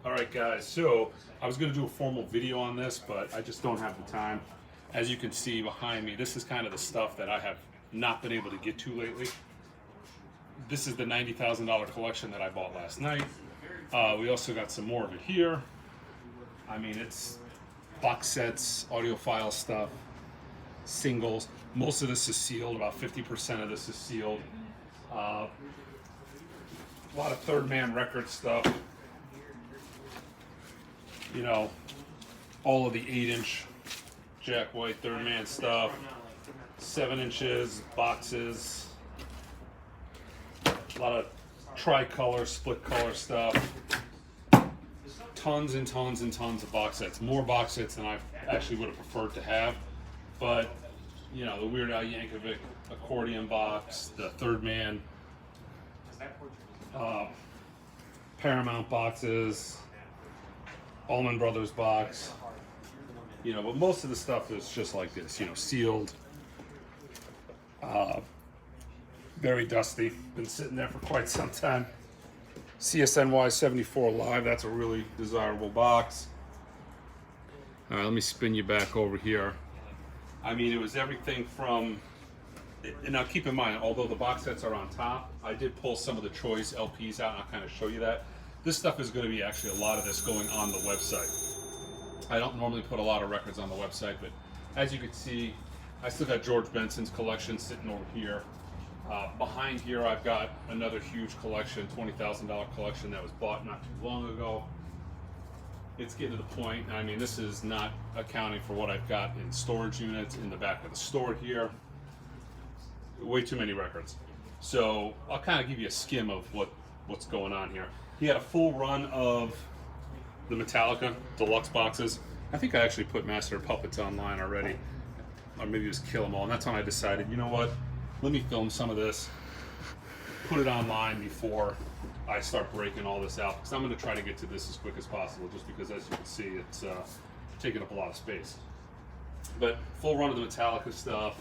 All right, guys, so I was going to do a formal video on this, but I just don't have the time. As you can see behind me, this is kind of the stuff that I have not been able to get to lately. This is the $90,000 collection that I bought last night. We also got some more of it here. I mean, it's box sets, audiophile stuff, singles. Most of this is sealed, about 50% of this is sealed. A lot of third man record stuff. You know, all of the 8-inch Jack White third man stuff, 7 inches, boxes, a lot of tricolor, split color stuff, tons and tons and tons of box sets, more box sets than I actually would have preferred to have, but you know, the Weird Al Yankovic accordion box, the third man, Paramount boxes, Allman Brothers box, you know, but most of the stuff is just like this, you know, sealed, very dusty, been sitting there for quite some time. CSNY 74 Live, that's a really desirable box. All right, let me spin you back over here. I mean, it was everything from, and now keep in mind, although the box sets are on top, I did pull some of the choice LPs out, and I'll kind of show you that. This stuff is going to be actually a lot of this going on the website. I don't normally put a lot of records on the website, but as you can see, I still got George Benson's collection sitting over here. Behind here, I've got another huge collection, $20,000 collection that was bought not too long ago. It's getting to the point, I mean, this is not accounting for what I've got in storage units in the back of the store here. Way too many records. So I'll kind of give you a skim of what's going on here. He had a full run of the Metallica deluxe boxes. I think I actually put Master of Puppets online already, or maybe just kill them all. And that's when I decided, you know what? Let me film some of this, put it online before I start breaking all this out. Because I'm going to try to get to this as quick as possible, just because, as you can see, it's taking up a lot of space. But full run of the Metallica stuff.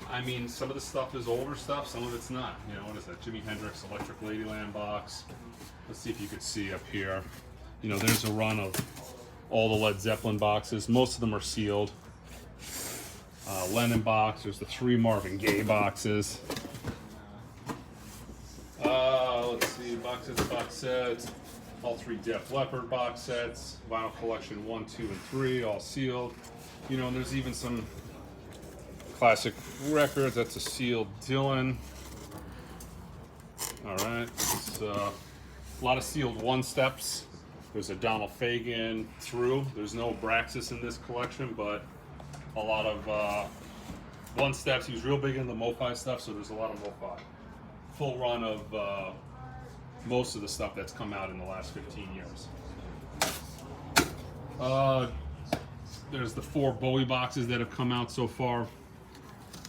I mean, some of the stuff is older stuff, some of it's not. You know, what is that? Jimi Hendrix Electric Ladyland box. Let's see if you could see up here. You know, there's a run of all the Led Zeppelin boxes. Most of them are sealed. Lennon box. There's the 3 Marvin Gaye boxes. Let's see, box sets. All 3 Def Leppard box sets. Vinyl Collection 1, 2, and 3, all sealed. You know, and there's even some classic records. That's a sealed Dylan. All right, it's a lot of sealed one-steps. There's a Donald Fagen through. There's no Braxis in this collection, but a lot of one-steps. He was real big into the MoFi stuff, so there's a lot of MoFi. Full run of most of the stuff that's come out in the last 15 years. There's the 4 Bowie boxes that have come out so far.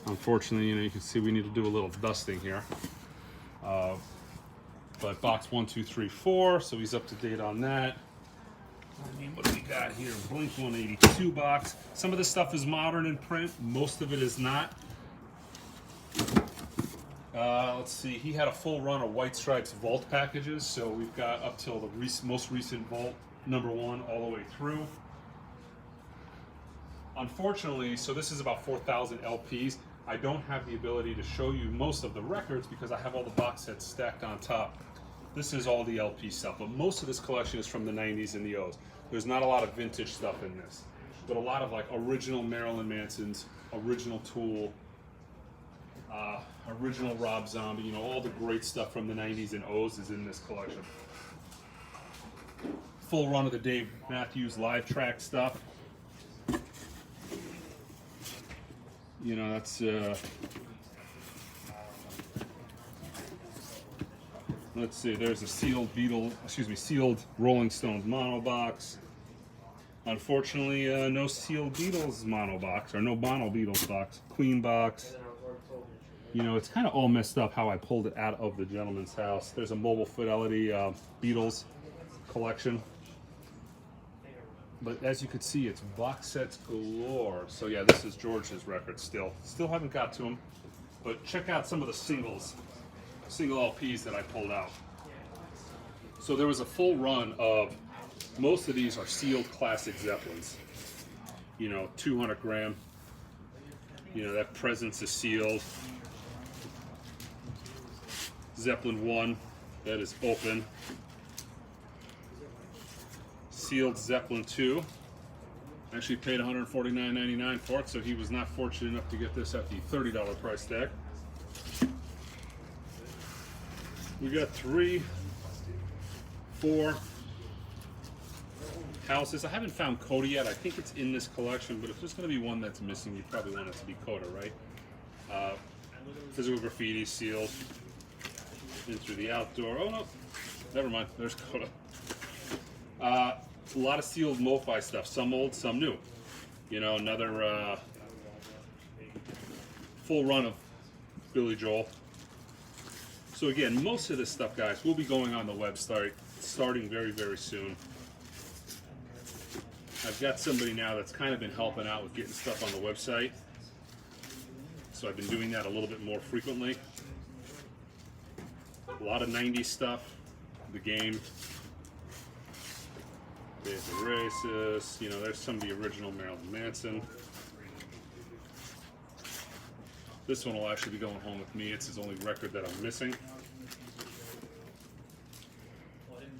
Unfortunately, you know, you can see we need to do a little dusting here. But box 1, 2, 3, 4, so he's up to date on that. I mean, what do we got here? Blink 182 box. Some of this stuff is modern in print, most of it is not. Let's see, he had a full run of White Stripes Vault packages, so we've got up till the most recent Vault #1 all the way through. Unfortunately, so this is about 4,000 LPs. I don't have the ability to show you most of the records because I have all the box sets stacked on top. This is all the LP stuff, but most of this collection is from the 90s and the O's. There's not a lot of vintage stuff in this, but a lot of like original Marilyn Manson's, original Tool, original Rob Zombie, you know, all the great stuff from the 90s and O's is in this collection. Full run of the Dave Matthews live track stuff. You know, that's let's see, there's a sealed sealed Rolling Stones mono box. Unfortunately, no sealed Beatles mono box, or no mono Beatles box. Queen box. You know, it's kind of all messed up how I pulled it out of the gentleman's house. There's a Mobile Fidelity Beatles collection. But as you can see, it's box sets galore. So yeah, this is George's record still. Still haven't got to them. But check out some of the single LPs that I pulled out. So there was a full run of Most of these are sealed classic Zeppelins. You know, 200 gram. You know, that presence is sealed. Zeppelin 1, that is open. Sealed Zeppelin 2. Actually paid $149.99 for it, so he was not fortunate enough to get this at the $30 price tag. We got 3, 4 houses. I haven't found Coda yet. I think it's in this collection, but if there's going to be one that's missing, you probably want it to be Coda, right? Physical graffiti sealed in through the outdoor. Oh no, never mind. There's Coda. A lot of sealed MoFi stuff. Some old, some new. You know, another full run of Billy Joel. So again, most of this stuff, guys, will be going on the website starting very, very soon. I've got somebody now that's kind of been helping out with getting stuff on the website. So I've been doing that a little bit more frequently. A lot of 90s stuff, The Game, Days of Racist, you know, there's some of the original Marilyn Manson. This one will actually be going home with me. It's his only record that I'm missing.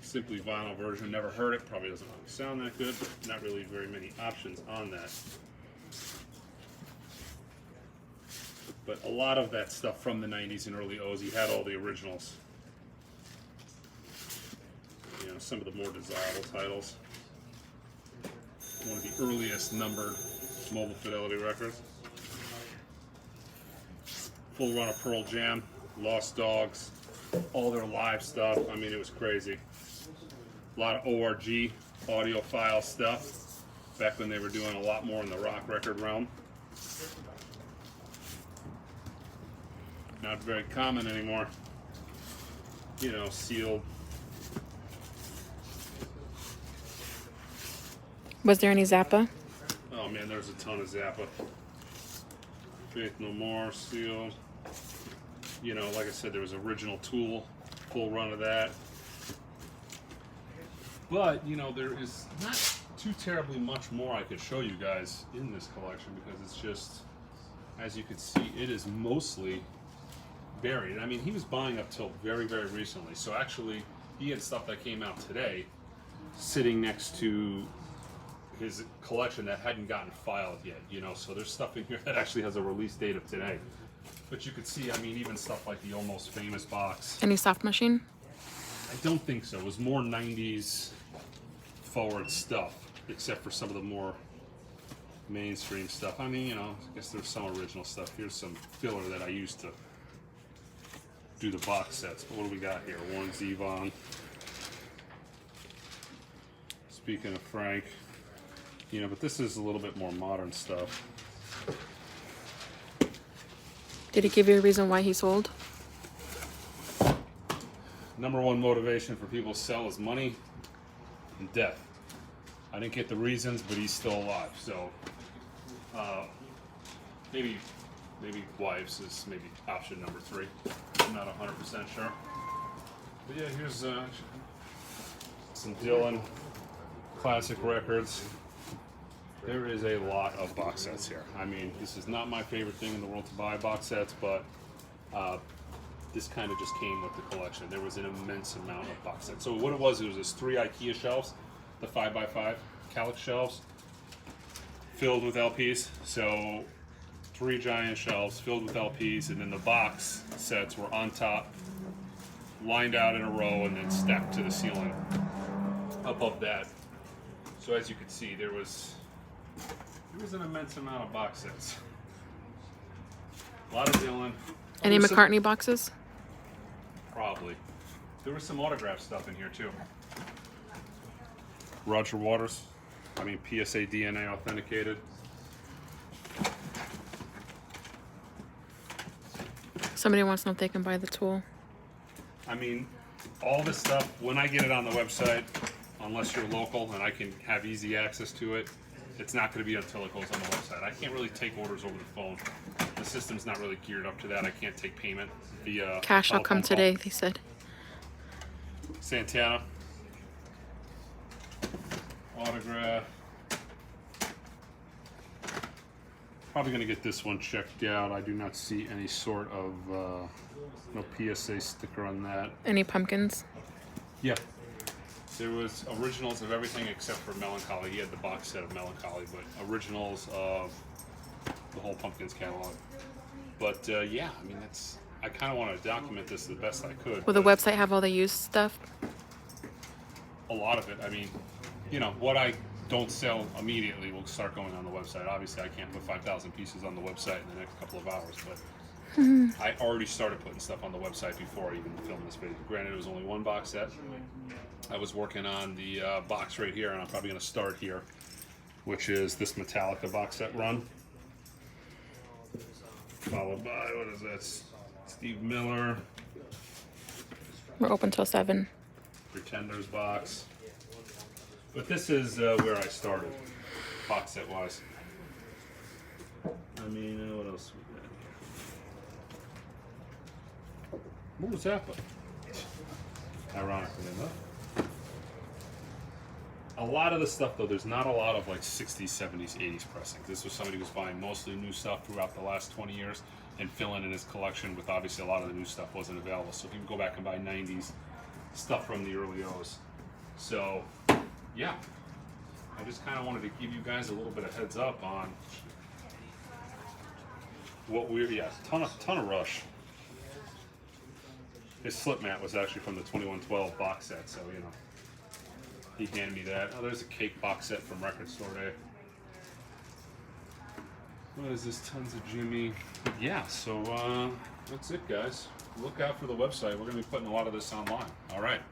Simply vinyl version, never heard it, probably doesn't really sound that good, but not really very many options on that. But a lot of that stuff from the 90s and early O's, he had all the originals. You know, some of the more desirable titles. One of the earliest numbered Mobile Fidelity records. Full run of Pearl Jam, Lost Dogs, all their live stuff. I mean, it was crazy. A lot of ORG, audiophile stuff, back when they were doing a lot more in the rock record realm. Not very common anymore. You know, sealed. Was there any Zappa? Oh man, there's a ton of Zappa. Faith No More, sealed. You know, like I said, there was original Tool, full run of that. But, you know, there is not too terribly much more I could show you guys in this collection because it's just, as you can see, it is mostly buried. I mean, he was buying up till very, very recently. So actually, he had stuff that came out today sitting next to his collection that hadn't gotten filed yet, you know. So there's stuff in here that actually has a release date of today. But you could see, I mean, even stuff like the Almost Famous box. Any soft machine? I don't think so. It was more 90s forward stuff, except for some of the more mainstream stuff. I mean, you know, I guess there's some original stuff. Here's some filler that I used to do the box sets. But what do we got here? Warren Zevon. Speaking of Frank, you know, but this is a little bit more modern stuff. Did he give you a reason why he sold? Number one motivation for people to sell is money and death. I didn't get the reasons, but he's still alive. So maybe wives is maybe option number 3. I'm not 100% sure. But yeah, here's some Dylan classic records. There is a lot of box sets here. I mean, this is not my favorite thing in the world to buy box sets, but this kind of just came with the collection. There was an immense amount of box sets. So what it was this 3 IKEA shelves, the 5x5 Kallax shelves, filled with LPs. So 3 giant shelves filled with LPs, and then the box sets were on top, lined out in a row, and then stacked to the ceiling above that. So as you can see, there was an immense amount of box sets. A lot of Dylan. Any McCartney boxes? Probably. There was some autograph stuff in here too. Roger Waters. I mean, PSA DNA authenticated. Somebody wants to know if they can buy the Tool. I mean, all this stuff, when I get it on the website, unless you're local and I can have easy access to it, it's not going to be until it goes on the website. I can't really take orders over the phone. The system's not really geared up to that. I can't take payment via Cash will come today, they said. Santana. autograph. Probably going to get this one checked out. I do not see any sort of no PSA sticker on that. Any pumpkins? Yeah. There was originals of everything except for Melancholy. He had the box set of Melancholy, but originals of the whole Pumpkins catalog. But yeah, I mean, that's. I kind of want to document this the best I could. Will the website have all the used stuff? A lot of it. I mean, you know, what I don't sell immediately will start going on the website. Obviously, I can't put 5,000 pieces on the website in the next couple of hours, but I already started putting stuff on the website before I even filmed this video. Granted, it was only one box set. I was working on the box right here, and I'm probably going to start here, which is this Metallica box set run. Followed by, what is that? Steve Miller. We're open till 7. Pretenders box. But this is where I started, box set wise. I mean, what else we got here? What was that? Ironically enough. A lot of the stuff, though, there's not a lot of like 60s, 70s, 80s pressings. This was somebody who was buying mostly new stuff throughout the last 20 years and filling in his collection with obviously a lot of the new stuff wasn't available. So he would go back and buy 90s stuff from the early O's. So, yeah. I just kind of wanted to give you guys a little bit of heads up on what we're, ton of Rush. His slip mat was actually from the 2112 box set, so, you know. He handed me that. Oh, there's a cake box set from Record Store Day. What is this? Tons of Jimmy. But yeah, so that's it, guys. Look out for the website. We're going to be putting a lot of this online. All right.